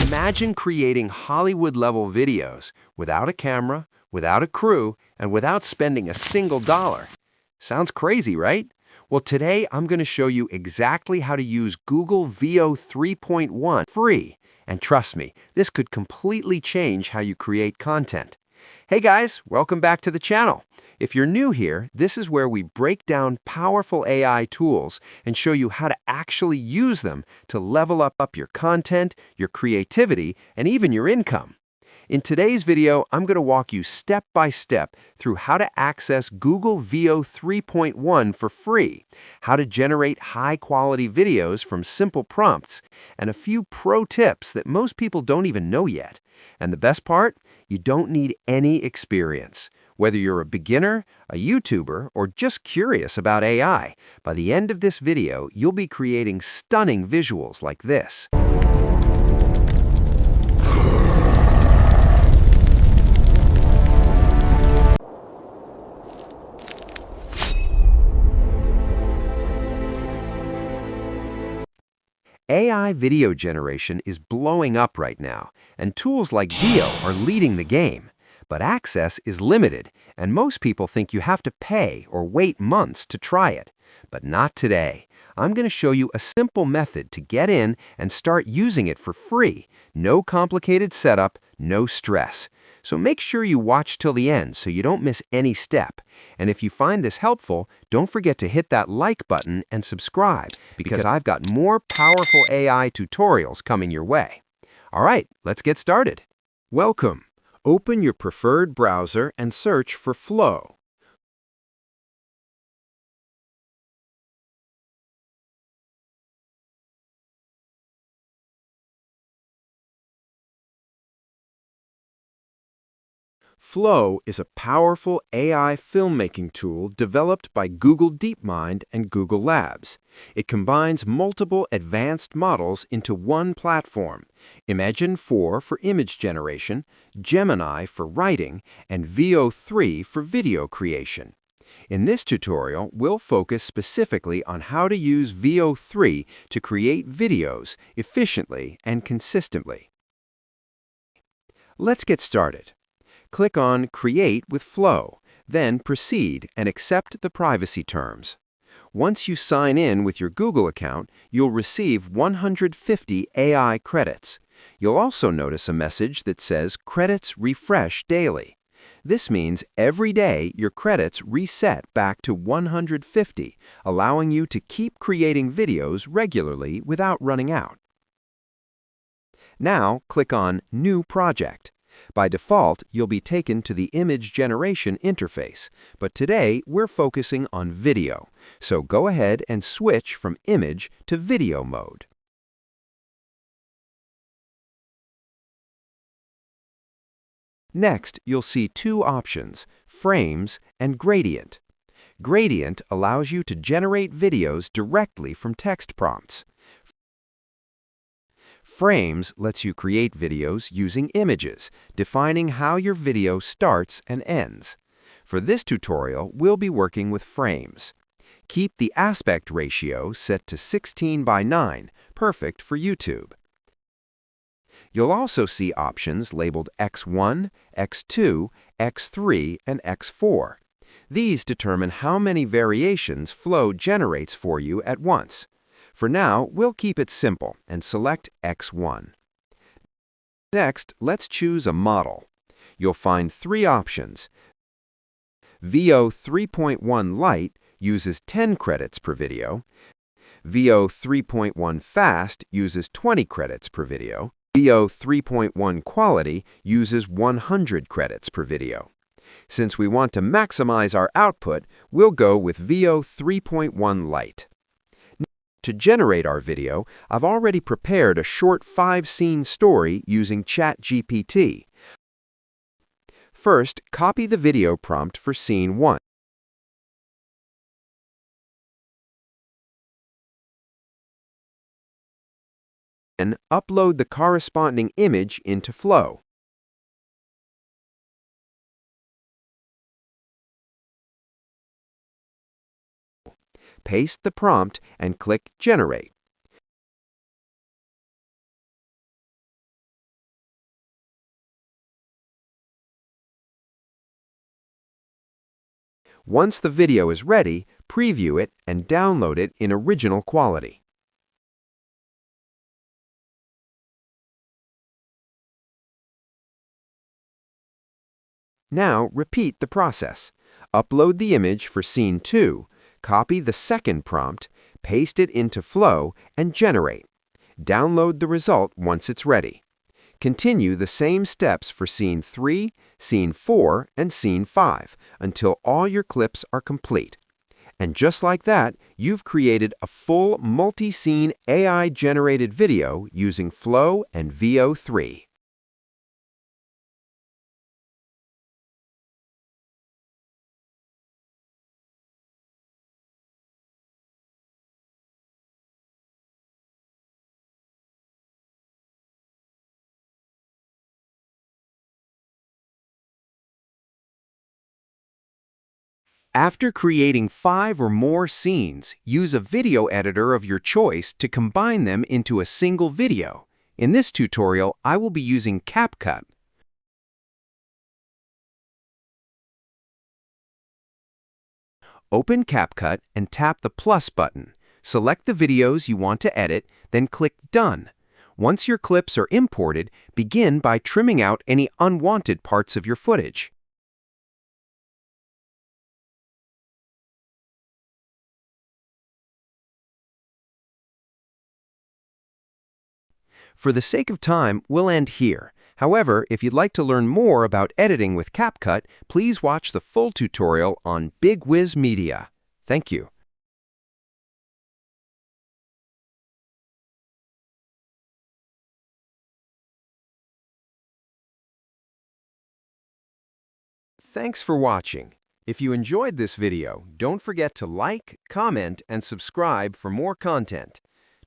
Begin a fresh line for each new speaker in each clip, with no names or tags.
Imagine creating Hollywood-level videos without a camera, without a crew, and without spending a single dollar. Sounds crazy, right? Well, today I'm going to show you exactly how to use Google Veo 3.1 free. And trust me, this could completely change how you create content. Hey guys, welcome back to the channel. If you're new here, this is where we break down powerful AI tools and show you how to actually use them to level up your content, your creativity, and even your income. In today's video, I'm going to walk you step by step through how to access Google Veo 3.1 for free, how to generate high-quality videos from simple prompts, and a few pro tips that most people don't even know yet. And the best part? You don't need any experience. Whether you're a beginner, a YouTuber, or just curious about AI, by the end of this video, you'll be creating stunning visuals like this. AI video generation is blowing up right now, and tools like Veo are leading the game. But access is limited, and most people think you have to pay or wait months to try it. But not today. I'm going to show you a simple method to get in and start using it for free. No complicated setup, no stress. So make sure you watch till the end so you don't miss any step. And if you find this helpful, don't forget to hit that like button and subscribe, because I've got more powerful AI tutorials coming your way. All right, let's get started. Welcome. Open your preferred browser and search for Flow. Flow is a powerful AI filmmaking tool developed by Google DeepMind and Google Labs. It combines multiple advanced models into one platform: Imagen 4 for image generation, Gemini for writing, and Veo 3 for video creation. In this tutorial, we'll focus specifically on how to use Veo 3 to create videos efficiently and consistently. Let's get started. Click on Create with Flow, then proceed and accept the privacy terms. Once you sign in with your Google account, you'll receive 150 AI credits. You'll also notice a message that says Credits Refresh Daily. This means every day your credits reset back to 150, allowing you to keep creating videos regularly without running out. Now click on New Project. By default, you'll be taken to the image generation interface, but today we're focusing on video, so go ahead and switch from image to video mode. Next, you'll see two options, Frames and Gradient. Gradient allows you to generate videos directly from text prompts. Frames lets you create videos using images, defining how your video starts and ends. For this tutorial, we'll be working with frames. Keep the aspect ratio set to 16:9, perfect for YouTube. You'll also see options labeled X1, X2, X3, and X4. These determine how many variations Flow generates for you at once. For now, we'll keep it simple and select X1. Next, let's choose a model. You'll find three options. Veo 3.1 Lite uses 10 credits per video. Veo 3.1 Fast uses 20 credits per video. Veo 3.1 Quality uses 100 credits per video. Since we want to maximize our output, we'll go with Veo 3.1 Lite. To generate our video, I've already prepared a short 5-scene story using ChatGPT. First, copy the video prompt for scene 1. Then, upload the corresponding image into Flow. Paste the prompt and click Generate. Once the video is ready, preview it and download it in original quality. Now repeat the process. Upload the image for scene 2, copy the second prompt, paste it into Flow, and generate. Download the result once it's ready. Continue the same steps for scene 3, scene 4, and scene 5 until all your clips are complete. And just like that, you've created a full multi-scene AI-generated video using Flow and VEO 3. After creating 5 or more scenes, use a video editor of your choice to combine them into a single video. In this tutorial, I will be using CapCut. Open CapCut and tap the plus button. Select the videos you want to edit, then click Done. Once your clips are imported, begin by trimming out any unwanted parts of your footage. For the sake of time, we'll end here. However, if you'd like to learn more about editing with CapCut, please watch the full tutorial on Big Wiz Media. Thank you. Thanks for watching. If you enjoyed this video, don't forget to like, comment, and subscribe for more content.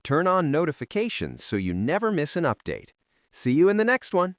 Turn on notifications so you never miss an update. See you in the next one.